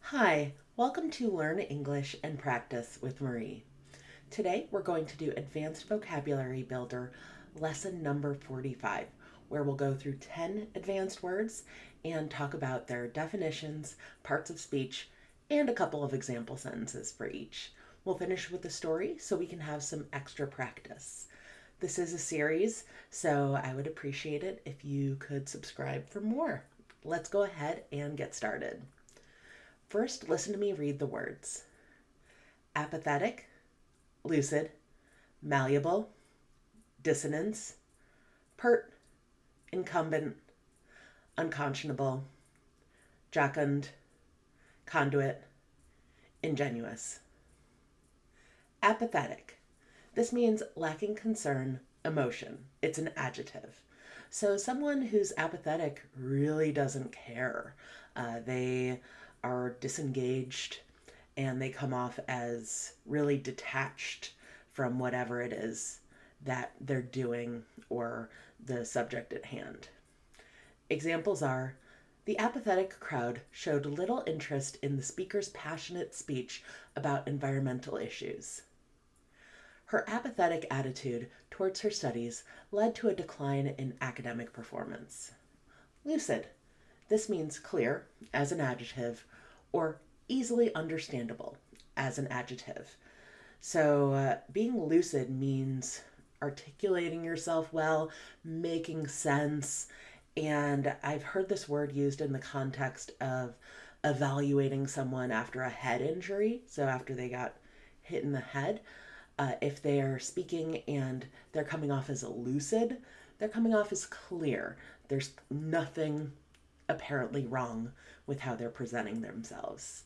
Hi, welcome to Learn English and Practice with Marie. Today we're going to do Advanced Vocabulary Builder lesson number 45, where we'll go through 10 advanced words and talk about their definitions, parts of speech, and a couple of example sentences for each. We'll finish with the story so we can have some extra practice. This is a series, so I would appreciate it if you could subscribe for more. Let's go ahead and get started. First, listen to me read the words: apathetic, lucid, malleable, dissonance, pert, incumbent, unconscionable, jocund, conduit, ingenuous. Apathetic. This means lacking concern, emotion. It's an adjective. So someone who's apathetic really doesn't care. They are disengaged and they come off as really detached from whatever it is that they're doing or the subject at hand. Examples are: the apathetic crowd showed little interest in the speaker's passionate speech about environmental issues. Her apathetic attitude towards her studies led to a decline in academic performance. Lucid. This means clear as an adjective or easily understandable as an adjective. So being lucid means articulating yourself well, making sense. And I've heard this word used in the context of evaluating someone after a head injury. So after they got hit in the head, if they're speaking and they're coming off as lucid, they're coming off as clear. There's nothing apparently wrong with how they're presenting themselves.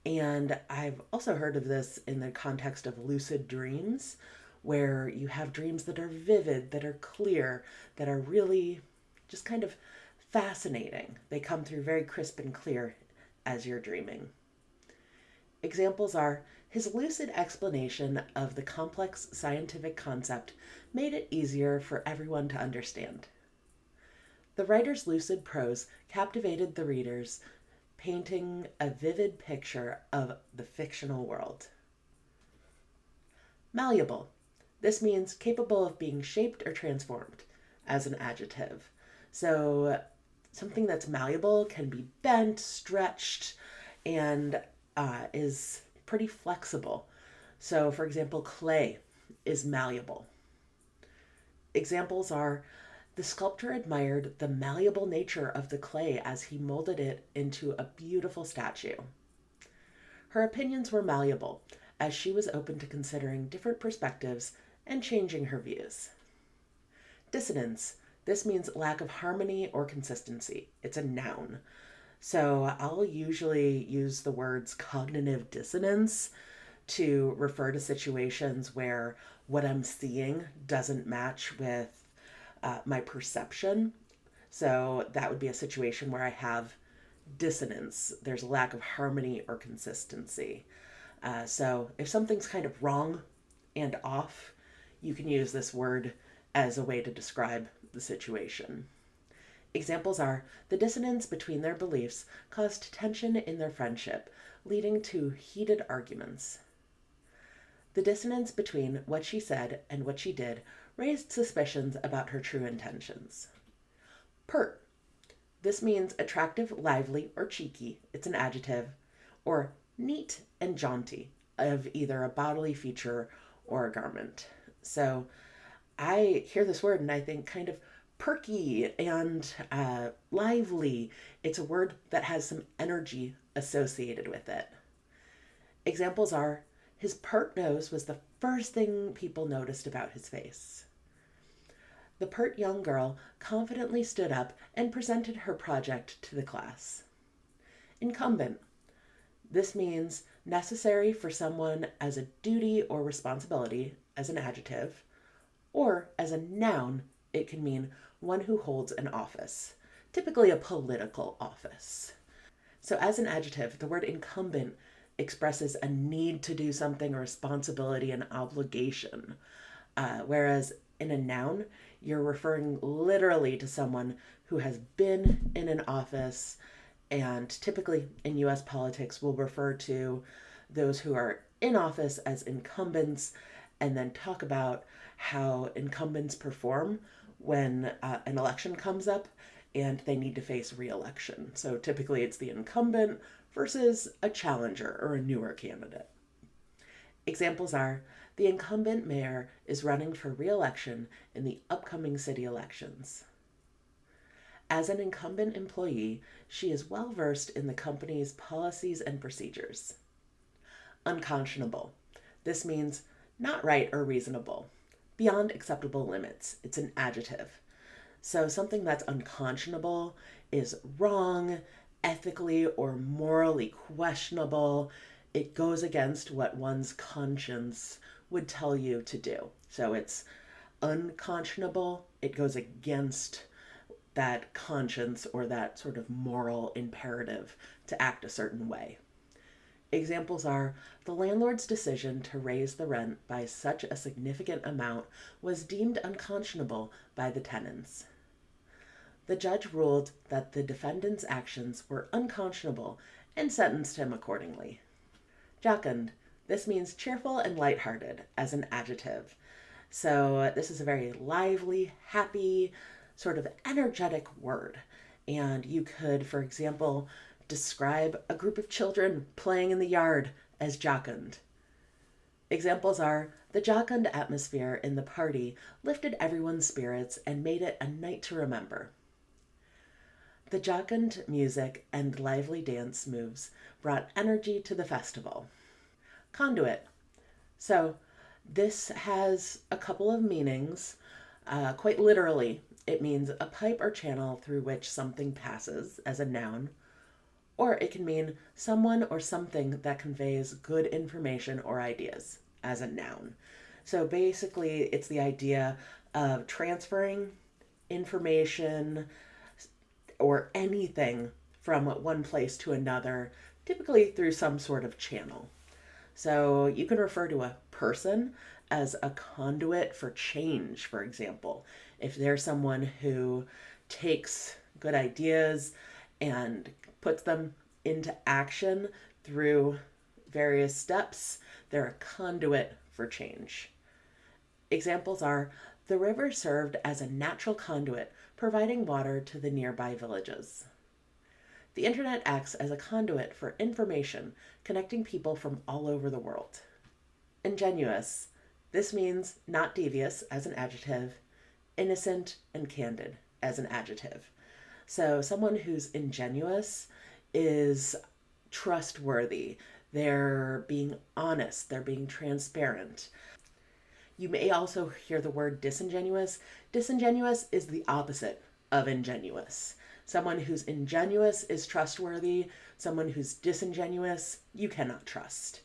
And I've also heard of this in the context of lucid dreams, where you have dreams that are vivid, that are clear, that are really just kind of fascinating. They come through very crisp and clear as you're dreaming. Examples are: his lucid explanation of the complex scientific concept made it easier for everyone to understand. The writer's lucid prose captivated the readers, painting a vivid picture of the fictional world. Malleable. This means capable of being shaped or transformed as an adjective. So something that's malleable can be bent, stretched, and is pretty flexible. So, for example, clay is malleable. Examples are: the sculptor admired the malleable nature of the clay as he molded it into a beautiful statue. Her opinions were malleable, as she was open to considering different perspectives and changing her views. Dissonance. This means lack of harmony or consistency. It's a noun. So I'll usually use the words cognitive dissonance to refer to situations where what I'm seeing doesn't match with my perception. So that would be a situation where I have dissonance. There's a lack of harmony or consistency. So if something's kind of wrong and off, you can use this word as a way to describe the situation. Examples are: the dissonance between their beliefs caused tension in their friendship, leading to heated arguments. The dissonance between what she said and what she did raised suspicions about her true intentions. Pert. This means attractive, lively, or cheeky. It's an adjective. Or neat and jaunty, of either a bodily feature or a garment. So I hear this word and I think kind of perky and lively. It's a word that has some energy associated with it. Examples are: his pert nose was the first thing people noticed about his face. The pert young girl confidently stood up and presented her project to the class. Incumbent. This means necessary for someone as a duty or responsibility as an adjective, or as a noun, it can mean one who holds an office, typically a political office. So as an adjective, the word incumbent expresses a need to do something, a responsibility, an obligation. Whereas in a noun, you're referring literally to someone who has been in an office And typically in US politics, we'll refer to those who are in office as incumbents and then talk about how incumbents perform when an election comes up and they need to face re-election. So typically it's the incumbent versus a challenger or a newer candidate. Examples are the incumbent mayor is running for re-election in the upcoming city elections. As an incumbent employee, she is well versed in the company's policies and procedures. Unconscionable. This means not right or reasonable, beyond acceptable limits. It's an adjective. So something that's unconscionable is wrong, ethically or morally questionable. It goes against what one's conscience would tell you to do. So it's unconscionable. It goes against that conscience or that sort of moral imperative to act a certain way. Examples are the landlord's decision to raise the rent by such a significant amount was deemed unconscionable by the tenants. The judge ruled that the defendant's actions were unconscionable and sentenced him accordingly. Jocund. This means cheerful and lighthearted as an adjective. So this is a very lively, happy, sort of energetic word. And you could, for example, describe a group of children playing in the yard as jocund. Examples are the jocund atmosphere in the party lifted everyone's spirits and made it a night to remember. The jocund music and lively dance moves brought energy to the festival. Conduit. So this has a couple of meanings. Quite literally, it means a pipe or channel through which something passes as a noun, or it can mean someone or something that conveys good information or ideas as a noun. So basically, it's the idea of transferring information or anything from one place to another, typically through some sort of channel. So you can refer to a person as a conduit for change, for example. If there's someone who takes good ideas and puts them into action through various steps, they're a conduit for change. Examples are the river served as a natural conduit, providing water to the nearby villages. The internet acts as a conduit for information, connecting people from all over the world. Ingenuous. This means not devious as an adjective, innocent and candid as an adjective. So someone who's ingenuous is trustworthy. They're being honest. They're being transparent. You may also hear the word disingenuous. Disingenuous is the opposite of ingenuous. Someone who's ingenuous is trustworthy. Someone who's disingenuous, you cannot trust.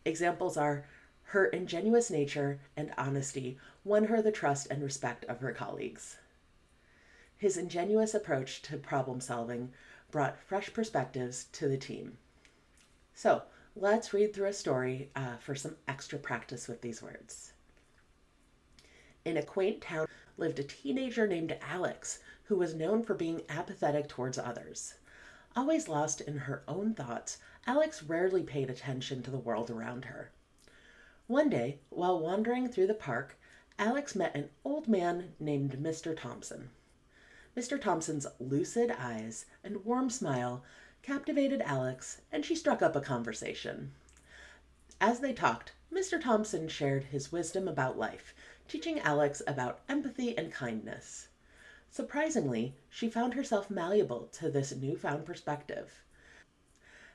Examples are her ingenuous nature and honesty won her the trust and respect of her colleagues. His ingenuous approach to problem solving brought fresh perspectives to the team. So let's read through a story for some extra practice with these words. In a quaint town lived a teenager named Alex, who was known for being apathetic towards others. Always lost in her own thoughts, Alex rarely paid attention to the world around her. One day, while wandering through the park, Alex met an old man named Mr. Thompson. Mr. Thompson's lucid eyes and warm smile captivated Alex, and she struck up a conversation. As they talked, Mr. Thompson shared his wisdom about life, teaching Alex about empathy and kindness. Surprisingly, she found herself malleable to this newfound perspective.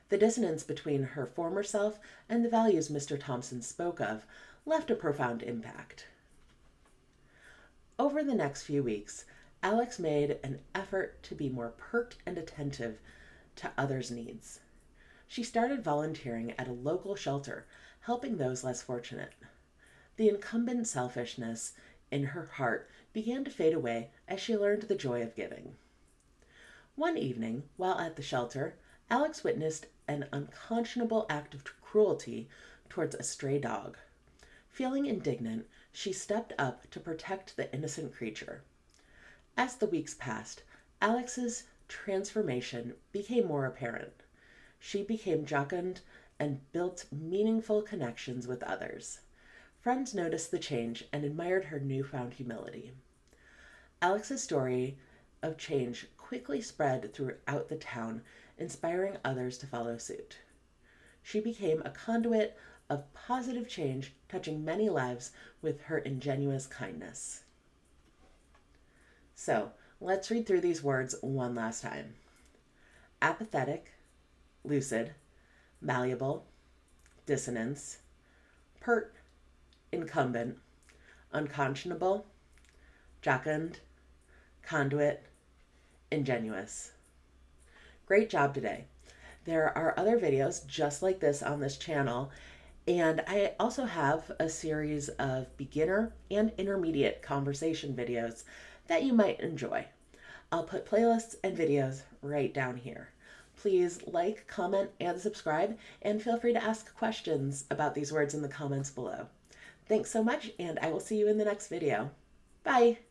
The dissonance between her former self and the values Mr. Thompson spoke of left a profound impact. Over the next few weeks, Alex made an effort to be more pert and attentive to others' needs. She started volunteering at a local shelter, helping those less fortunate. The incumbent selfishness in her heart began to fade away as she learned the joy of giving. One evening, while at the shelter, Alex witnessed an unconscionable act of cruelty towards a stray dog. Feeling indignant, she stepped up to protect the innocent creature. As the weeks passed, Alex's transformation became more apparent. She became jocund and built meaningful connections with others. Friends noticed the change and admired her newfound humility. Alex's story of change quickly spread throughout the town, inspiring others to follow suit. She became a conduit of positive change, touching many lives with her ingenuous kindness. So, let's read through these words one last time. Apathetic, lucid, malleable, dissonance, pert, incumbent, unconscionable, jocund, conduit, ingenuous. Great job today. There are other videos just like this on this channel, and I also have a series of beginner and intermediate conversation videos that you might enjoy. I'll put playlists and videos right down here. Please like, comment, and subscribe, and feel free to ask questions about these words in the comments below. Thanks so much, and I will see you in the next video. Bye!